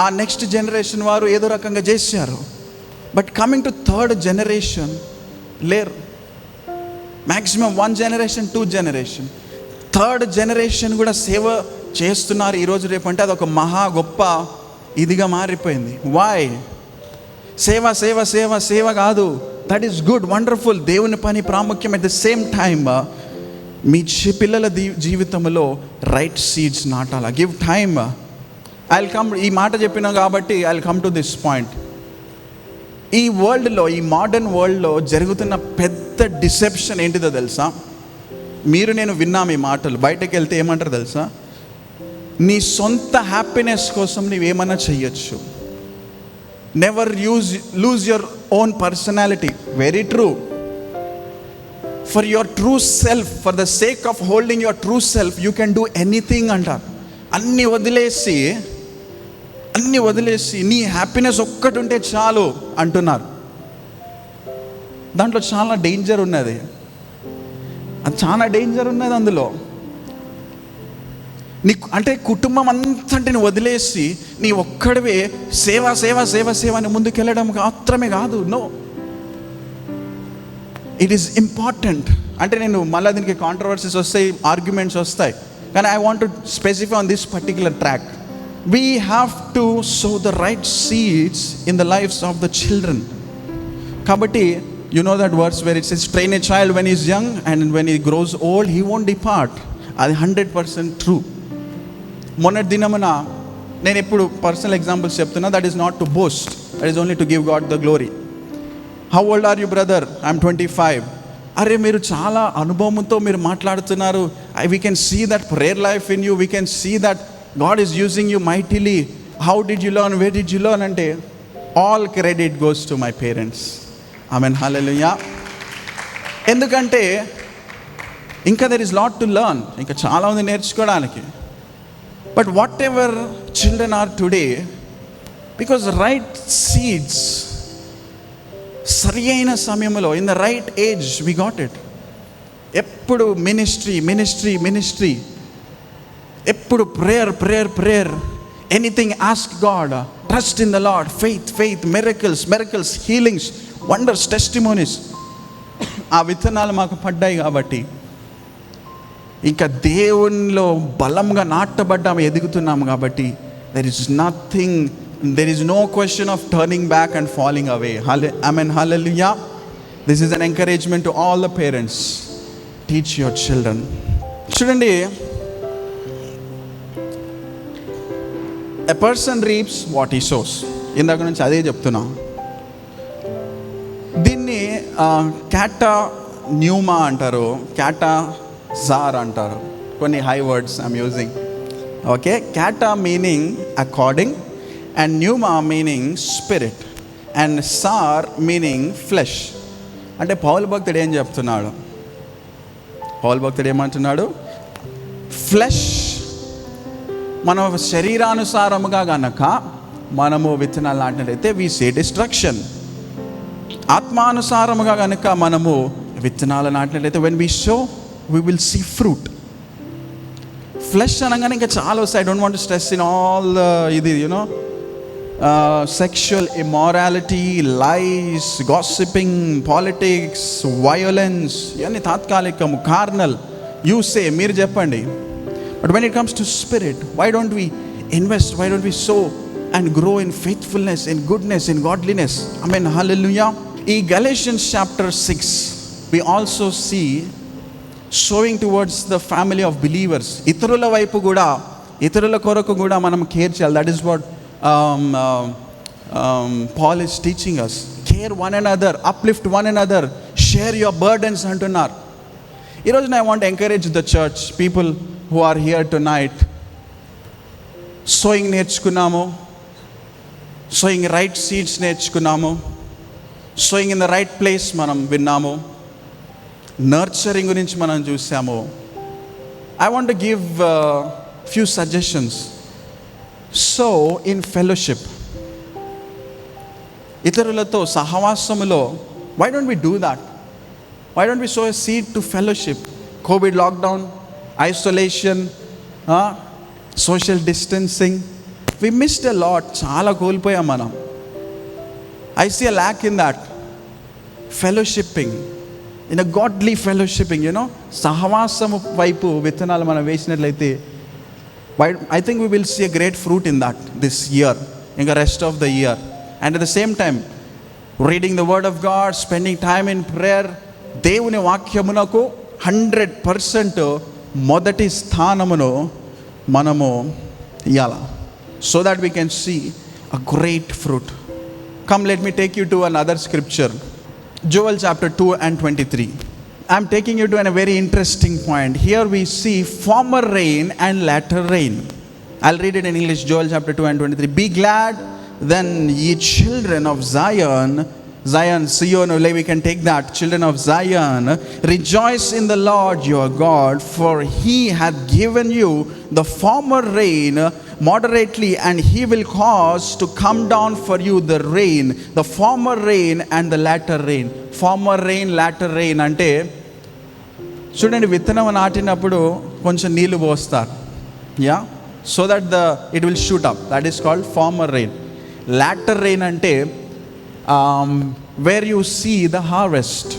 ఆ నెక్స్ట్ జనరేషన్ వారు ఏదో రకంగా చేశారు. But coming to third generation లేరు. Maximum 1 generation 2 generation, third generation కూడా సేవ చేస్తున్నారు ఈరోజు రేపు అంటే అదొక మహా గొప్ప ఇదిగా మారిపోయింది. వై? సేవ సేవ సేవ సేవ కాదు. దట్ ఈస్ గుడ్, వండర్ఫుల్, దేవుని పని ప్రాముఖ్యం. అట్ ద సేమ్ టైమ్ మీ పిల్లల జీవితంలో రైట్ సీడ్స్ నాటాల. Give time. ఈ మాట చెప్పినా కాబట్టి I will come to this point. ఈ వరల్డ్లో, ఈ మోడర్న్ వరల్డ్లో జరుగుతున్న పెద్ద డిసెప్షన్ ఏంటిదో తెలుసా? మీరు నేను విన్నాం ఈ మాటలు. బయటకు వెళ్తే ఏమంటారు తెలుసా? నీ సొంత హ్యాపీనెస్ కోసం నీవేమన్నా చెయ్యొచ్చు. Never lose your own personality. Very true. For your true self, for the sake of holding your true self, you can do anything అంటారు. అన్నీ వదిలేసి నీ హ్యాపీనెస్ ఒక్కటి ఉంటే చాలు అంటున్నారు. దాంట్లో చాలా డేంజర్ ఉన్నది. అందులో నీకు అంటే కుటుంబం అంతటిని వదిలేసి నీ ఒక్కడివే సేవ సేవ సేవ సేవ అని ముందుకెళ్ళడం మాత్రమే కాదు. No, it is important. అంటే నేను మళ్ళీ దీనికి కాంట్రవర్సీస్ వస్తాయి, ఆర్గ్యుమెంట్స్ వస్తాయి, కానీ I want to specify on this particular track. We have to sow the right seeds in the lives of the children. Kabatti, you know that verse where it says, train a child when he is young and when he grows old, he won't depart. అది 100% true. మొన్నటి దినమున నేను ఎప్పుడు personal examples చెప్తున్నా. That is not to boast, that is only to give God the glory. How old are you brother? I'm 25. అరే, మీరు చాలా అనుభవంతో మీరు మాట్లాడుతున్నారు. We can see that prayer life in you, we can see that God is using you mightily. How did you learn? Where did you learn? Ante all credit goes to my parents. Amen, hallelujah. Endukante inka there is lot to learn, inka chaala undi nerchukodaniki. But whatever children are today, because right seeds sariyaina samyamalo, in the right age, we got it. Eppudu ministry, ఎప్పుడు prayer, anything ask God, trust in the lord, faith, miracles, healings, wonders, testimonies. ఆ విత్తనాలు మాకు పడ్డాయి కాబట్టి ఇంకా దేవునిలో బలంగా నాటబడ్డాము, ఎదుగుతున్నాము కాబట్టి there is no question of turning back and falling away. Amen, hallelujah. This is an encouragement to all the parents. Teach your children. చూడండి, a person reaps what he sows. ఇందాక నుంచి అదే చెప్తున్నా. దీన్ని క్యాటా న్యూమా అంటారు, క్యాటా జార్ అంటారు. కొన్ని high words I'm using. Okay, క్యాటా మీనింగ్ అకార్డింగ్, అండ్ న్యూమా మీనింగ్ స్పిరిట్, అండ్ సార్ మీనింగ్ ఫ్లెష్. అంటే పౌలు భక్తుడు ఏం చెప్తున్నాడు? పౌలు భక్తుడు ఏమంటున్నాడు? ఫ్లెష్, మన శరీరానుసారముగా గనక మనము విత్తనాలు నాటినట్లయితే వి సే డిస్ట్రక్షన్. ఆత్మానుసారముగా గనక మనము విత్తనాలు నాటినట్లయితే when we sow we will see fruit. Flesh అనగానే ఇంకా చాలా వస్తాయి. I don't want to stress in all ఇది you know sexual immorality, lies, gossiping, politics, violence, ఇవన్నీ తాత్కాలికము, కార్నల్. యూ సే, మీరు చెప్పండి. But when it comes to spirit, why don't we invest? Why don't we sow and grow in faithfulness, in goodness, in godliness? Amen, hallelujah. In Galatians chapter 6, we also see sowing towards the family of believers. ఇతరుల వైపు కూడా ఇతరుల కొరకు కూడా మనం care చేయాలి. That is what Paul is teaching us. Care one another, uplift one another, share your burdens అంటున్నారు. ఈరోజు I want to encourage the church, people who are here tonight. Sowing నేర్చుకున్నాము, సోయింగ్ రైట్ సీడ్స్ నేర్చుకున్నాము, sowing in the right place మనం విన్నాము, nurturing గురించి మనం చూసాము. I want to give few suggestions. Sow in fellowship. ఇతరులతో సహవాసములో, why don't we do that? Why don't we sow a seed to fellowship? COVID lockdown, isolation, social distancing, we missed a lot. చాలా కోల్పోయాం మనం. I see a lack in that. Fellowshipping, in a godly fellowshipping, సహవాసము వైపు విత్తనాలు మనం వేసినట్లయితే I think we will see a great fruit in that this year, in the rest of the year. And at the same time, reading the word of God, spending time in prayer, దేవుని వాక్యమునకు 100% మొదటి స్థానమును మనము ఇయ్యాల, so that we can see a great fruit. Come, let me take you to another scripture. Joel chapter 2 and 23. I'm taking you to a very interesting point. Here we see former rain and latter rain. I'll read it in English. Joel chapter 2 and 23. Be glad then, ye children of Zion. Zion, Sion, we can take that. Children of Zion, rejoice in the Lord your God, for he hath given you the former rain moderately, and he will cause to come down for you the rain, the former rain and the latter rain. Former rain, latter rain అంటే చూడండి, విత్తనం నాటినప్పుడు కొంచెం నీళ్లు పోస్తారు, so that it will shoot up. That is called former rain. Latter rain అంటే where you see the harvest.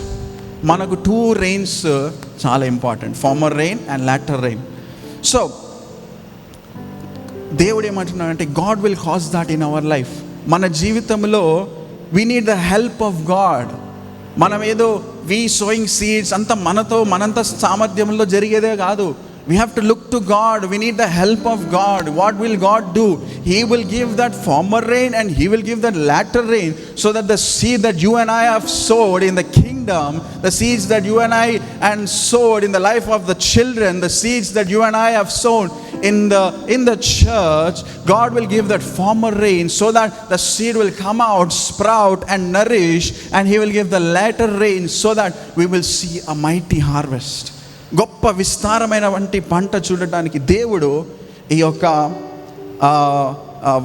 మనకు 2 rains చాలా important, former rain and latter rain. So దేవుడు ఏమంటున్నాడంటే, God will cause that in our life. మన జీవితంలో we need the help of God. మనం ఏదో sowing seeds అంతా మనంత సామర్థ్యంలో జరిగేదే కాదు. We have to look to God. We need the help of God. What will God do? He will give that former rain and he will give that latter rain, so that the seed that you and I have sowed in the kingdom, the seeds that you and I and sowed in the life of the children, the seeds that you and I have sown in the church, God will give that former rain, so that the seed will come out, sprout and nourish, and he will give the latter rain, so that we will see a mighty harvest. గొప్ప విస్తారమైన వంటి పంట చూడటానికి దేవుడు ఈ యొక్క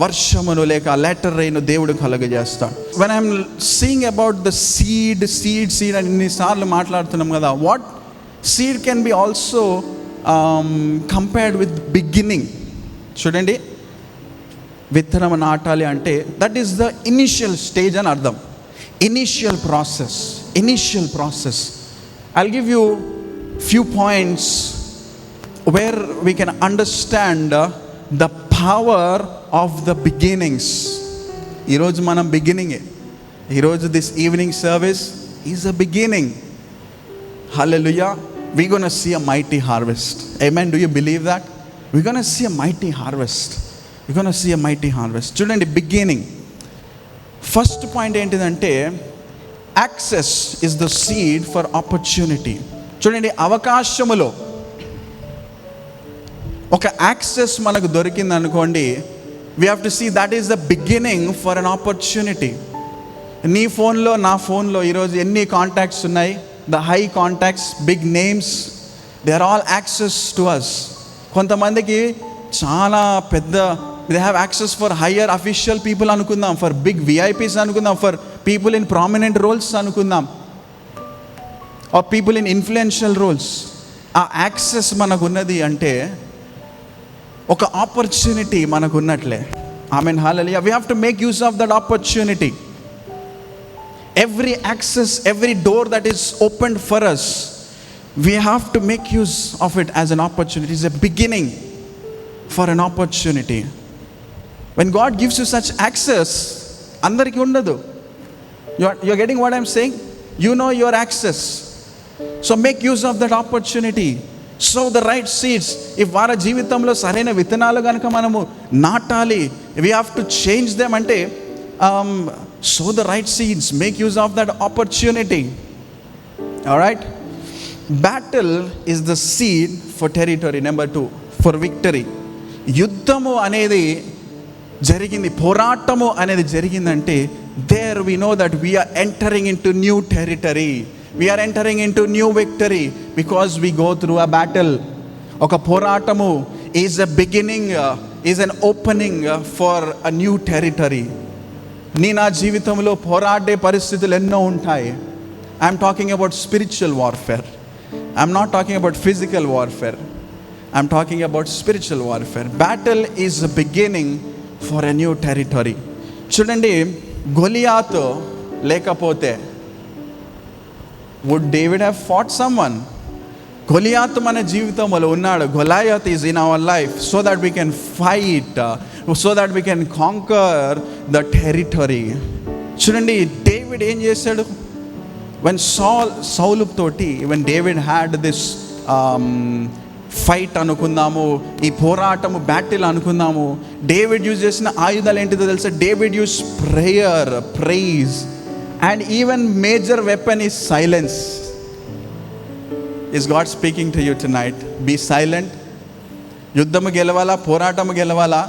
వర్షమును లేక latter rain దేవుడు కలుగజేస్తాడు. When I'm seeing about the seed అని ఇన్నిసార్లు మాట్లాడుతున్నాం కదా, what seed can be also compared with beginning. చూడండి, విత్తనం నాటాలి అంటే that is the initial stage అని అర్థం. Initial process. I'll give you few points where we can understand the power of the beginnings. ఈరోజు మనం బిగినింగే. ఈరోజు this evening service is a beginning. Hallelujah. We're going to see a mighty harvest. Amen. Do you believe that? We're going to see a mighty harvest. చూడండి, beginning. First point ఏంటిదంటే, access is the seed for opportunity. చూడండి, అవకాశములో ఒక access మనకు దొరికింది అనుకోండి, we have to see that is the beginning for an opportunity. నీ ఫోన్లో, నా ఫోన్లో ఈరోజు ఎన్ని కాంటాక్ట్స్ ఉన్నాయి? The high contacts, big names, they are all access to us. కొంతమందికి చాలా పెద్ద, they have access for higher official people అనుకుందాం, ఫర్ బిగ్ విఐపీస్ అనుకుందాం, for people in prominent roles అనుకుందాం, or people in influential roles. ఆ access మనకున్నది అంటే ఒక ఆపర్చునిటీ మనకున్నట్లే. Amen, hallelujah. we have to make use of that opportunity. Every access, every door that is opened for us, we have to make use of it as an opportunity. It's a beginning for an opportunity. When God gives you such access, అందరికీ ఉండదు. you're getting what I'm saying? You know your access. So make use of that opportunity. Sow the right seeds. If వారి జీవితంలో సరైన విత్తనాలు కనుక మనము నాటాలి, we have to change them. అంటే sow the right seeds, make use of that opportunity. Alright, battle is the seed for territory. Number 2, for victory. యుద్ధము అనేది జరిగింది, పోరాటము అనేది జరిగిందంటే there we know that we're entering in to new territory, we're entering in to new victory, because we go through a battle. ఒక పోరాటము is a beginning, is an opening for a new territory. నా జీవితంలో పోరాడే పరిస్థితులు ఎన్నో ఉంటాయి. I'm talking about spiritual warfare. I'm not talking about physical warfare. I'm talking about spiritual warfare. Battle is the beginning for a new territory. చూడండి, Goliath లేకపోతే would David have fought someone? Goliath మన జీవితంలో ఉన్నాడు. Goliath is in our life so that we can fight, so that we can conquer the territory. చూడండి, David ఏం చేశాడు? When సౌలు తోటి when David had this fight అనుకుందాము, ఈ పోరాటము, బ్యాటిల్ అనుకుందాము, డేవిడ్ యూజ్ చేసిన ఆయుధాలు ఏంటిదో తెలుసా? David use prayer, praise, and even major weapon is silence. Is God speaking to you tonight? Be silent. యుద్ధము గెలవాలా, పోరాటము గెలవాలా,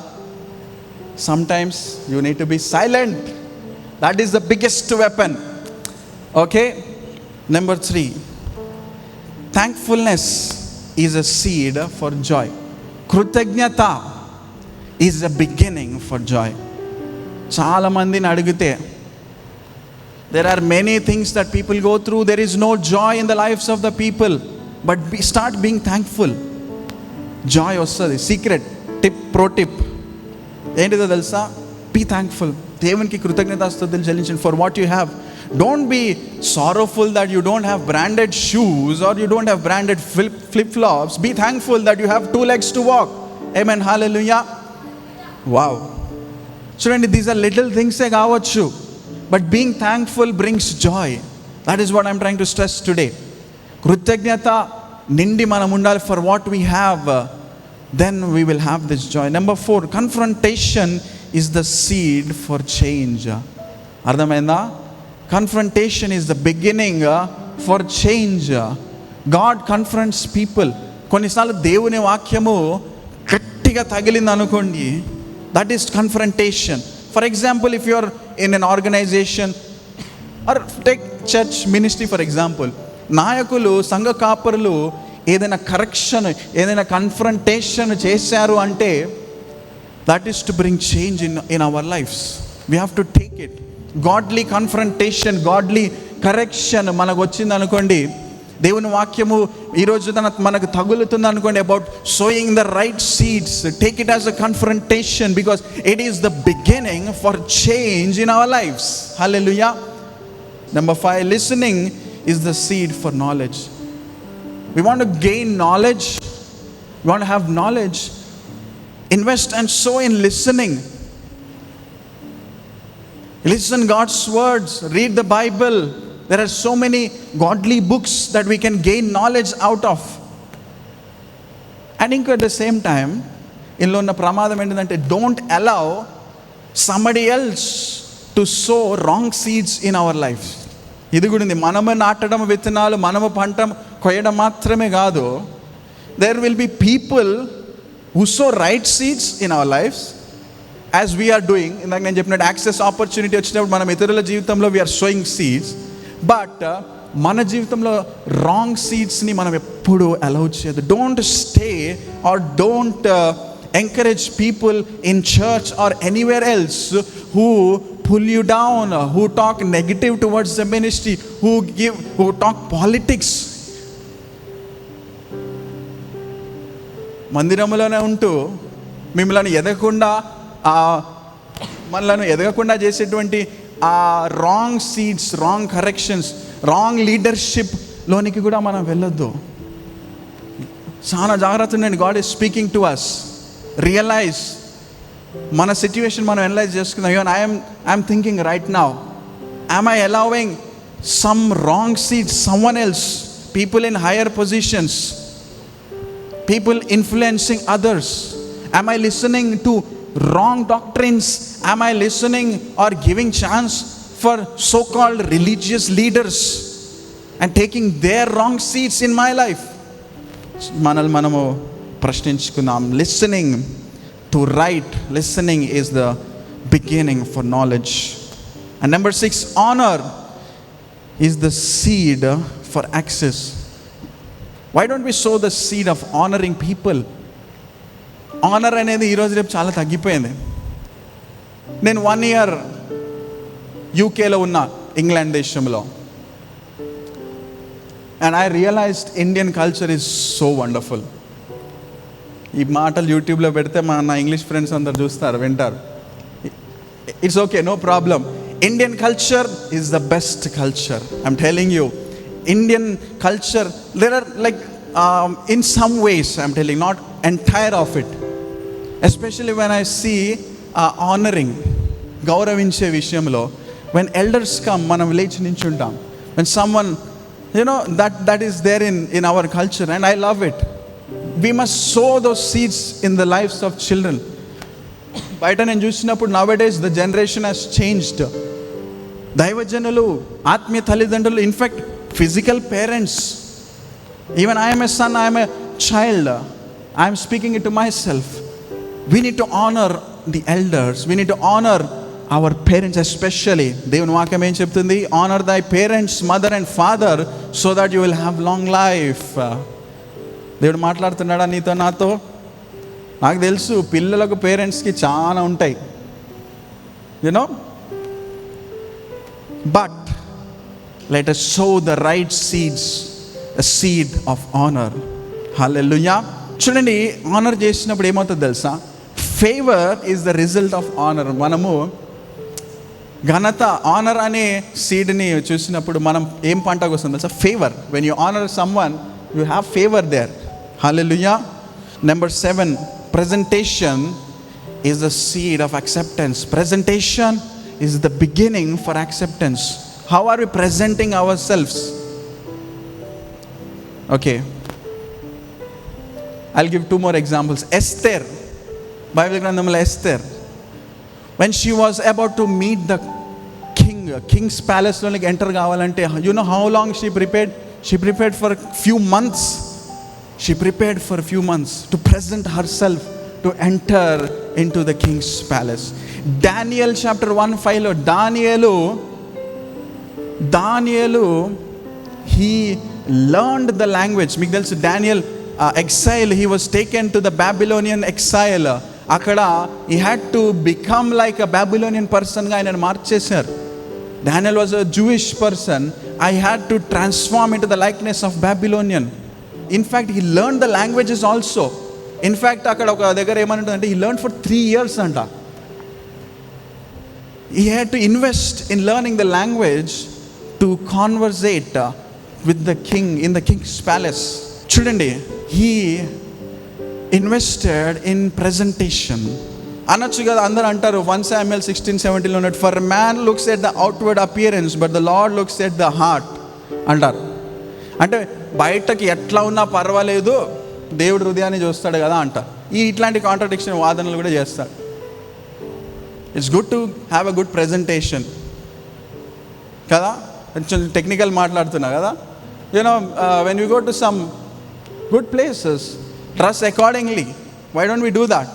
sometimes you need to be silent. That is the biggest weapon. Okay, number 3, thankfulness is a seed for joy. కృతజ్ఞత is a beginning for joy. చాలామందిని అడిగితే there are many things that people go through, there is no joy in the lives of the people, but start being thankful. Joy వస్తుంది. Secret tip, pro tip ఏంటిదో తెలుసా? Be thankful. దేవునికి కృతజ్ఞతాస్తుతులు చెల్లించండి for what you have. Don't be sorrowful that you don't have branded shoes or you don't have branded flip flops. Be thankful that you have 2 legs to walk. Amen, hallelujah. Wow. చూడండి, these are little థింగ్సే కావచ్చు, but being thankful brings joy. That is what I'm trying to stress today. కృతజ్ఞత నిండి మనం ఉండాలి for what we have, then we will have this joy. Number 4, confrontation is the seed for change. అర్థమైందా? Confrontation is the beginning for change. God confronts people. కొన్నిసార్లు దేవుని వాక్యము గట్టిగా తగిలింది అనుకోండి, that is confrontation. For example, if you are in an organization or take church ministry for example, నాయకులు, సంఘ కాపరులు ఏదైనా కరెక్షన్, ఏదైనా కన్ఫ్రంటేషన్ చేశారు అంటే that is to bring change in our lives. We have to take it. Godly confrontation, godly correction మనకు వచ్చింది అనుకోండి, దేవుని వాక్యము ఈరోజు మనకు తగులుతుంది అనుకోండి, about sowing the right seeds, take it as a confrontation because it is the beginning for change in our lifes. Hallelujah. Number 5, listening is the seed for knowledge. We want to gain knowledge, we want to have knowledge, invest and sow in listening. Listen God's words, read the Bible. There are so many godly books that we can gain knowledge out of. And at the same time, ఇందులో ఉన్న ప్రమాదం ఏంటంటే, don't allow somebody else to sow wrong seeds in our life. ఇది కూడా ఉంది. మనము నాటడం విత్తనాలు, మనము పంట కొయ్యడం మాత్రమే కాదు. There will be people who sow right seeds in our lives as we are doing. ఇందాక నేను చెప్పినట్టు యాక్సెస్ ఆపర్చునిటీ వచ్చినప్పుడు మనం ఇతరుల జీవితంలో we are sowing seeds. But మన జీవితంలో రాంగ్ సీడ్స్ని మనం ఎప్పుడు అలౌ చేయదు. Don't stay or don't encourage people in church or anywhere else who pull you down, who talk negative towards the ministry, who talk politics. మందిరంలోనే ఉంటూ మిమ్మల్ని మనలను ఎదగకుండా చేసేటువంటి ఆ wrong seeds, wrong corrections, wrong లీడర్షిప్లోనికి కూడా మనం వెళ్ళొద్దు. చాలా జాగ్రత్త ఉండండి. God is speaking to us. Realise మన సిచ్యువేషన్ మనం అనలైజ్ చేసుకుందాం. Even I'm thinking right now, am I allowing some wrong seeds, someone else, people in higher positions people influencing others? Am I listening to wrong doctrines? Am I listening or giving chance for so-called religious leaders and taking their wrong seats in my life? మనల్ని మనము ప్రశ్నించుకుందాం. Listening to right, listening is the beginning for knowledge. And number 6, honor is the seed for access. Why don't we sow the seed of honoring people? Honour అనేది ఈరోజు రేపు చాలా తగ్గిపోయింది. నేను 1 year యూకేలో ఉన్నా, ఇంగ్లాండ్ దేశంలో. And I realised Indian culture is so wonderful. ఈ మాటలు యూట్యూబ్లో పెడితే నా ఇంగ్లీష్ ఫ్రెండ్స్ అందరు చూస్తారు, వింటారు. It's okay, no problem. Indian culture is the best culture. I'm telling you, Indian culture, there are like in some ways, I'm telling, not entire of it, especially when I see honoring, gauravinche vishayamlo, when elders come, manam lechi ninchuntam, when someone, you know, that is there in our culture, and I love it. We must sow those seeds in the lives of children. బయట నేను చూసినప్పుడు nowadays the generation has changed. దైవజనులు, ఆత్మీయ తల్లిదండ్రులు, in fact physical parents, even I am a son, I am a child, I am speaking it to myself. We need to honor the elders, we need to honor our parents, especially దేవుని వాక్యం ఏం చెప్తుంది? Honor thy parents, mother and father, so that you will have long life. దేవుడు మాట్లాడుతున్నాడా నీతో నాతో? నాకు తెలుసు పిల్లలకు పేరెంట్స్కి చాలా ఉంటాయి, you know, but let us sow the right seeds, a seed of honor. Hallelujah. చూడండి, ఆనర్ చేసినప్పుడు ఏమవుతుంది తెలుసా? Favour is the result of honour. మనము ఘనత, ఆనర్ అనే సీడ్ని చూసినప్పుడు మనం ఏం పంటకు వస్తుంది తెలుసా? Favour. When you honour someone, you have favour there. Hallelujah. Number 7, presentation is the seed of acceptance. Presentation is the beginning for acceptance. How are we presenting ourselves? Okay, I'll give 2 more examples. Esther, Bible grandamalo Esther, when she was about to meet the king's palace lo enter kavalante, you know how long she prepared? She prepared for a few months. She prepared for a few months to present herself to enter into the king's palace. Daniel chapter 1:5 lo Daniel, he learned the language. మీకు తెలుసు, Daniel exile, he was taken to the Babylonian exile. అక్కడ he had to become like a Babylonian person గా ఆయన మార్చేశారు. Daniel was a Jewish person. I had to transform into the likeness of Babylonian. In fact, he learned the languages also. In fact, అక్కడ ఒక దగ్గర ఏమంటుందంటే he learned for 3 years అంట. He had to invest in learning the language to conversate with the king in the king's palace. చూడండి, he invested in presentation. అనొచ్చు కదా, అందరూ అంటారు 1 Samuel 16:17 లో ఉన్నట్టు, for man looks at the outward appearance but the Lord looks at the heart అంటారు. అంటే బయటకి ఎట్లా ఉన్నా పర్వాలేదు, దేవుడు హృదయాన్ని చూస్తాడు కదా అంటారు. ఇట్లాంటి కాంట్రడిక్షన్ వాదనలు కూడా చేస్తాడు. It's good to have a good presentation కదా. కొంచెం టెక్నికల్ మాట్లాడుతున్నా కదా. You know, when you go to some good places, dress accordingly. Why don't we do that?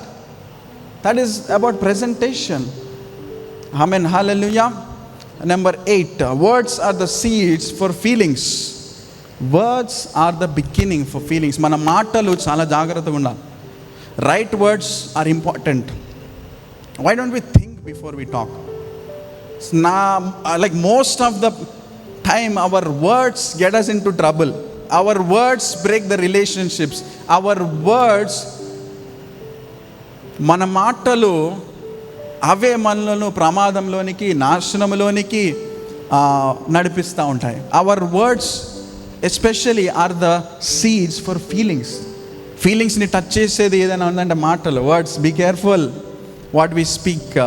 That is about presentation. Amen. Hallelujah. Number 8, words are the seeds for feelings. Words are the beginning for feelings. మన మాటలు చాలా జాగ్రత్తగా ఉండాలి. Right words are important. Why don't we think before we talk? Like most of the time our words get us into trouble. Our words break the relationships. Our words, మన మాటలు అవే మనలను ప్రమాదంలోనికి, నాశనంలోనికి నడిపిస్తూ ఉంటాయి. Our words especially are the seeds for feelings. ఫీలింగ్స్ని touch చేసేది ఏదైనా ఉందంటే మాటలు, words. Be careful what we speak.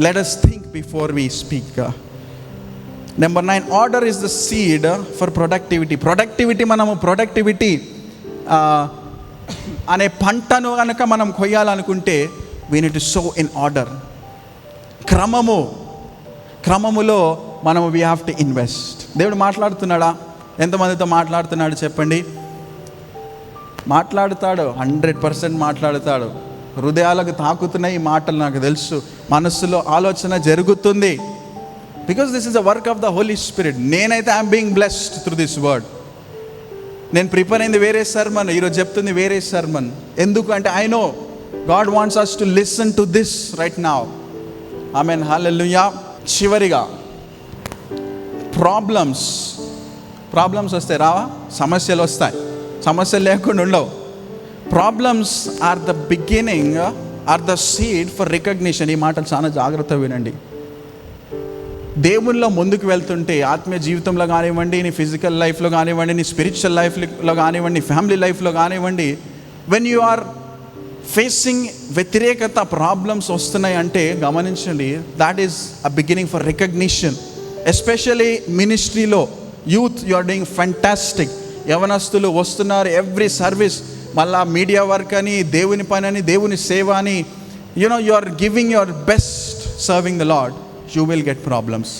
Let us think before we speak. Number 9, order is the seed for productivity. Productivity, మనము ప్రొడక్టివిటీ అనే పంటను కనుక మనం కొయ్యాలనుకుంటే we need to sow in order. క్రమములో మనం వీ హ్యావ్ టు ఇన్వెస్ట్. దేవుడు మాట్లాడుతున్నాడా? ఎంతమందితో మాట్లాడుతున్నాడు చెప్పండి? మాట్లాడుతాడు, 100% మాట్లాడుతాడు. హృదయాలకు తాకుతున్నాయి ఈ మాటలు, నాకు తెలుసు. మనస్సులో ఆలోచన జరుగుతుంది. Because this is the work of the Holy Spirit. నేనైతే I'm being blessed through this word. నేను ప్రిపేర్ అయింది వేరే సర్మన్, ఈరోజు చెప్తుంది వేరే సర్మన్. ఎందుకు అంటే I know God wants us to listen to this right now. Amen, hallelujah. చివరిగా ప్రాబ్లమ్స్ వస్తాయి, రావా? సమస్యలు వస్తాయి, సమస్యలు లేకుండా ఉండవు. Problems are the beginning, are the seed for recognition. ఈ మాటలు చాలా జాగ్రత్తగా వినండి. దేవుల్లో ముందుకు వెళ్తుంటే, ఆత్మీయ జీవితంలో కానివ్వండి, నీ ఫిజికల్ లైఫ్లో కానివ్వండి, నీ స్పిరిచువల్ లైఫ్లో కానివ్వండి, నీ ఫ్యామిలీ లైఫ్లో కానివ్వండి, వెన్ యు ఆర్ ఫేసింగ్ వ్యతిరేకత, ప్రాబ్లమ్స్ వస్తున్నాయి అంటే గమనించండి, that is a beginning for recognition. Especially మినిస్ట్రీలో youth, you are doing fantastic. యవనస్తులు వస్తున్నారు, ఎవ్రీ సర్వీస్, మళ్ళా మీడియా వర్క్ అని, దేవుని పని అని, దేవుని సేవ అని, you are giving your best serving the Lord. You will get problems.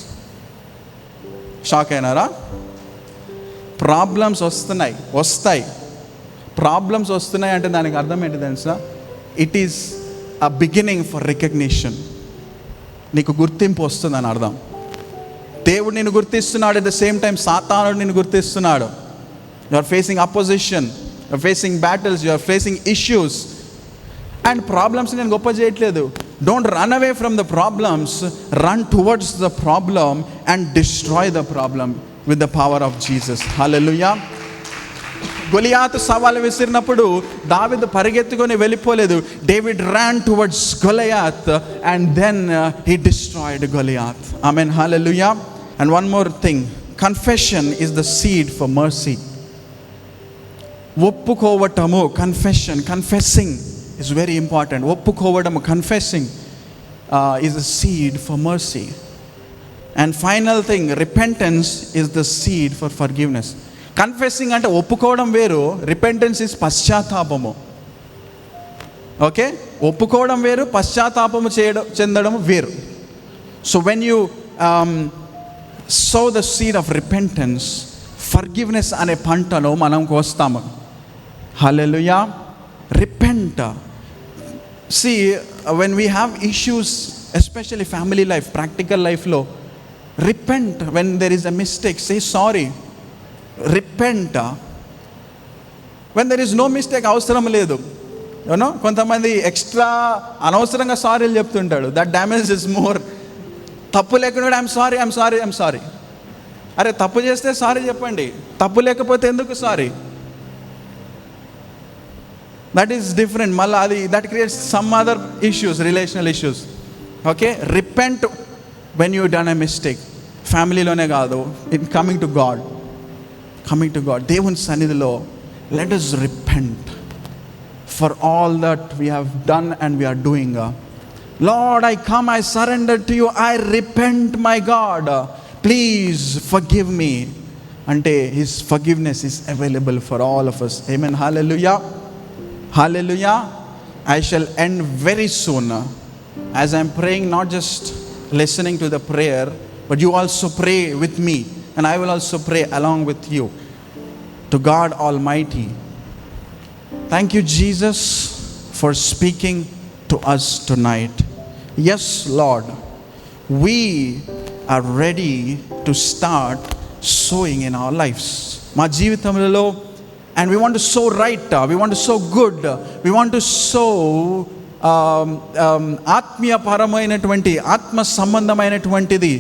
Shock అయినారా? ప్రాబ్లమ్స్ వస్తాయి. ప్రాబ్లమ్స్ వస్తున్నాయి అంటే దానికి అర్థం ఏంటి తెలుసా? It is a beginning for recognition. నీకు గుర్తింపు వస్తుందని అర్థం. దేవుడు నిన్ను గుర్తిస్తున్నాడు, అట్ ద సేమ్ టైం సాతానుడు నిన్ను గుర్తిస్తున్నాడు. You are facing opposition, you are facing battles, you are facing issues. And problems నేను గొప్ప చేయట్లేదు. Don't run away from the problems, run towards the problem and destroy the problem with the power of Jesus. Hallelujah. గొలియాతు సవాలు విసిరినప్పుడు దావీదు పరిగెత్తుకొని వెళ్ళిపోలేదు. David ran towards Goliath and then he destroyed Goliath. Amen, hallelujah. And one more thing, confession is the seed for mercy. ఒప్పుకోవటము, confessing is very important. ఒప్పుకోవడము, confessing is the seed for mercy. And final thing, repentance is the seed for forgiveness. Confessing అంటే ఒప్పుకోవడం వేరు, repentance is పశ్చాత్తాపము. Okay, ఒప్పుకోవడం వేరు, పశ్చాత్తాపము చెందడం వేరు. So when you so the seed of repentance, forgiveness అనే పంటను మనం కోస్తాము. హల్లెలూయా. Repent. See, when we have issues, especially family life, practical life lo, repent when there is a mistake, say sorry. Repent when there is no mistake. అవసరం లేదు. కొంతమంది extra అనవసరంగా సారీలు చెప్తుంటాడు. That damage is more. తప్పు లేకుండా I'm sorry. అరే, తప్పు చేస్తే సారీ చెప్పండి, తప్పు లేకపోతే ఎందుకు సారీ? That is different. మళ్ళీ అది that creates some other issues, relational issues. Okay, repent when you done a mistake. ఫ్యామిలీలోనే కాదు, ఇన్ కమింగ్ టు గాడ్. దేవుని సన్నిధిలో let us repent for all that we have done and we are doing. Lord, I come, I surrender to you, I repent, my God, please forgive me. Ante his forgiveness is available for all of us. Amen, hallelujah. I shall end very soon. As I'm praying, not just listening to the prayer, but you also pray with me, and I will also pray along with you. To God Almighty, thank you, Jesus, for speaking to us tonight. Yes, Lord, we are ready to start sowing in our lives. మా జీవితంలో, and we want to sow right, we want to sow good, we want to sow ఆత్మీయపరమైనటువంటి, ఆత్మ సంబంధమైనటువంటిది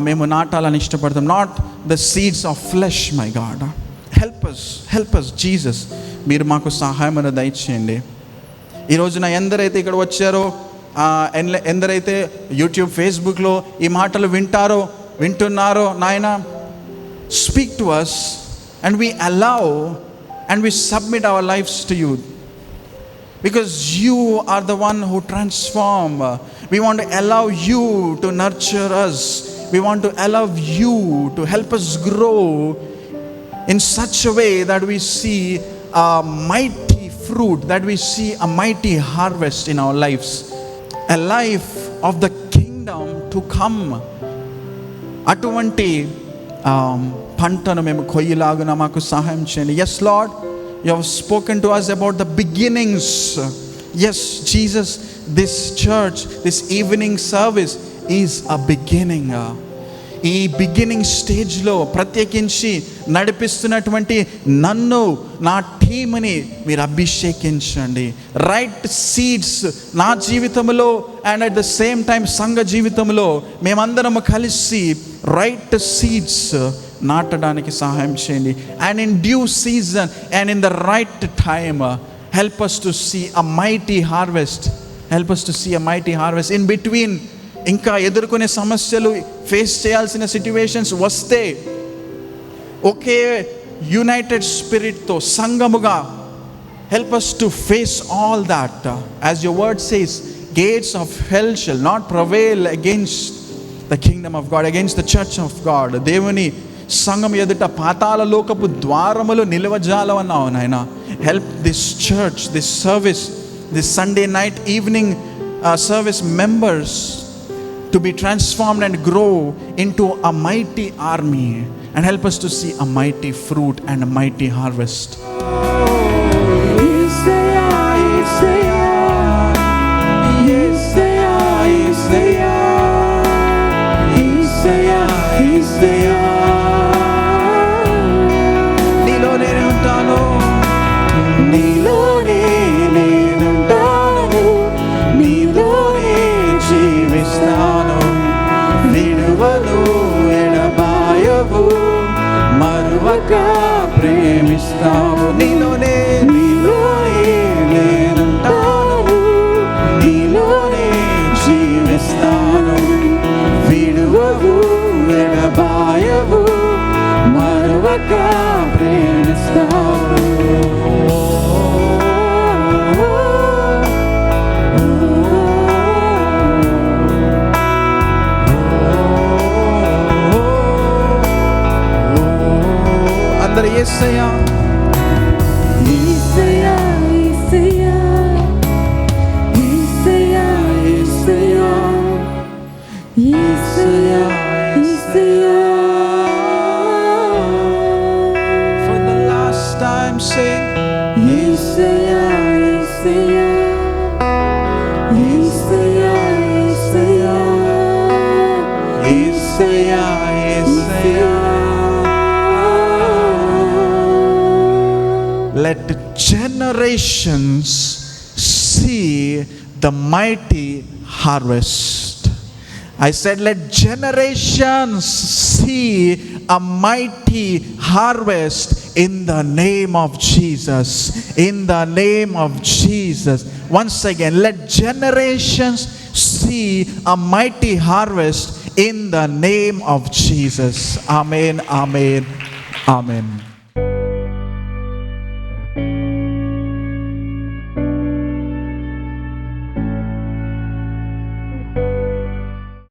మేము నాటాలని ఇష్టపడతాం. Not the seeds of flesh. My God, help us Jesus. మీరు మాకు సహాయం అనేది దయచేయండి. ఈ రోజున ఎందరైతే ఇక్కడ వచ్చారో, ఎందరైతే యూట్యూబ్, ఫేస్బుక్లో ఈ మాటలు వింటున్నారో, నాయన, speak to us and we allow and we submit our lives to you, because you are the one who transform. We want to allow you to nurture us. We want to allow you to help us grow in such a way that we see a mighty fruit, that we see a mighty harvest in our lives, a life of the kingdom to come. అటువంటి పంటను మేము కొయ్యలాగున మాకు సహాయం చేయండి. Yes Lord, you have spoken to us about the beginnings. Yes, Jesus, this church, this evening service is a beginning. ఈ beginning స్టేజ్లో ప్రత్యేకించి నడిపిస్తున్నటువంటి నన్ను, నా టీమ్ని మీరు అభిషేకించండి. రైట్ సీడ్స్ నా జీవితంలో and at the same time సంఘ జీవితంలో మేమందరం కలిసి రైట్ సీడ్స్ నాటడానికి సహాయం చేయండి. And in due season and in the right time help us to see a mighty harvest. Help us to see a mighty harvest. In between ఇంకా ఎదుర్కొనే సమస్యలు, ఫేస్ చేయాల్సిన సిట్యువేషన్స్ వస్తే ఒకే యునైటెడ్ స్పిరిట్తో సంఘముగా help us to face all that. As your word says, gates of hell shall not prevail against the kingdom of God, against the church of God. దేవుని సంఘం ఎదుట పాతాళ లోకపు ద్వారములు నిలవజాలవన్నావు నాయన. Help this church, this service, this Sunday night evening service members to be transformed and grow into a mighty army, and help us to see a mighty fruit and a mighty harvest. నీలోనే ఉంటాను, నీలోనే నేనుంటాను, నీలోనే జీవిస్తాను. విడువను ఎడబాయవు, మరువక ప్రేమిస్తావు. నీలోనే నేనుంటాను, నీలోనే జీవిస్తాను. విడువవు ఎడబాయవు, మరువక ప్రేమిస్తావు. అందరూ యేసయ్యా, యేసయ్యా, యేసయ్యా, యేసయ్యా, యేసయ్యా, యేసయ్యా, యేసయ్యా. For the last time say Yesayya, Yesayya, Yesayya, Yesayya, Yesayya, Yesayya. Let generations see the mighty harvest. I said, let generations see a mighty harvest in the name of Jesus. In the name of Jesus. Once again, let generations see a mighty harvest in the name of Jesus. Amen, amen, amen.